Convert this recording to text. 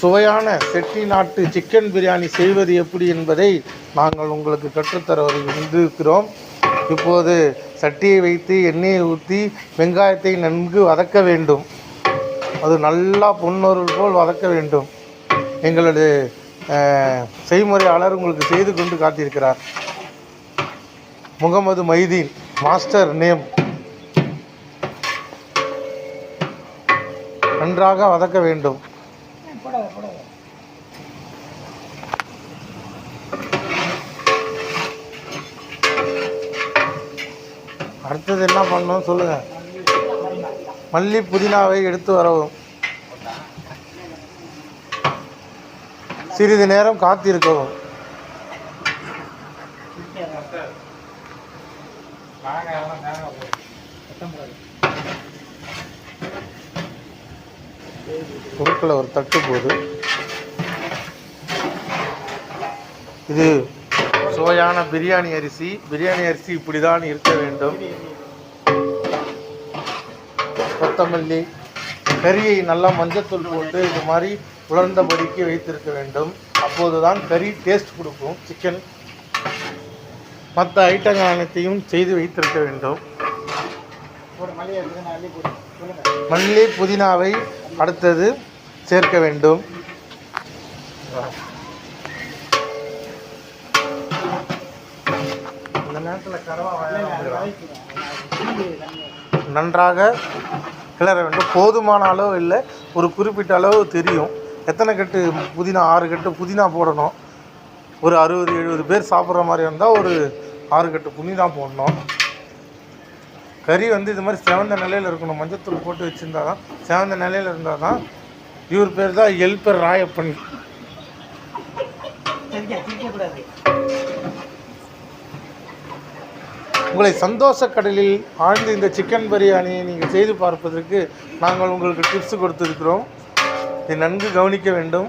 சுவையான செட்டிநாட்டு சிக்கன் பிரியாணி செய்வது எப்படி என்பதை நாங்கள் உங்களுக்கு கற்றுத்தர வந்திருக்கிறோம். இப்போது சட்டியை வைத்து எண்ணெயை ஊற்றி வெங்காயத்தை நன்கு வதக்க வேண்டும். அது நல்லா பொன்னொருள் போல் வதக்க வேண்டும். எங்களுடைய செய்முறையாளர் உங்களுக்கு செய்து கொண்டு காட்டியிருக்கிறார். Mohamed Maideen, master name. நன்றாக வதக்க வேண்டும். அடுத்தது என்ன பண்ணணும் சொல்லுங்க. மல்லி புதினாவை எடுத்து வரவும். சிறிது நேரம் காத்திருக்கவும். பொருட்களை ஒரு தட்டு போது. இது சுவையான பிரியாணி அரிசி. பிரியாணி அரிசி இப்படி தான் இருக்க வேண்டும். கொத்தமல்லி, கறியை நல்லா மஞ்சத்தூள் போட்டு இது மாதிரி உலர்ந்தபடிக்கு வைத்திருக்க வேண்டும். அப்போது தான் கறி டேஸ்ட் கொடுக்கும். சிக்கன் மற்ற ஐட்டங்கள் அனைத்தையும் செய்து வைத்திருக்க வேண்டும். மல்லி புதினாவை அடுத்தது சேர்க்க வேண்டும். இந்த நேரத்தில் நன்றாக கிளற வேண்டும். போதுமான அளவு இல்லை, ஒரு குறிப்பிட்ட அளவு தெரியும். எத்தனை கட்டு புதினா? 6 கட்டு புதினா போடணும். ஒரு 60-70 பேர் சாப்பிட்ற மாதிரி இருந்தால் ஒரு 6 கட்டு புதினா போடணும். கறி இது மாதிரி செவந்த நிலையில் இருக்கணும். மஞ்சத்தூள் போட்டு வச்சுருந்தா தான், செவந்த நிலையில் இருந்தால் தான். இவர் பேர் தான் எல்பர் ராயப்பன். உங்களை சந்தோஷ கடலில் ஆழ்ந்து இந்த சிக்கன் பிரியாணியை நீங்கள் செய்து பார்ப்பதற்கு நாங்கள் உங்களுக்கு டிப்ஸ் கொடுத்துருக்கிறோம். இதை நன்கு கவனிக்க வேண்டும்.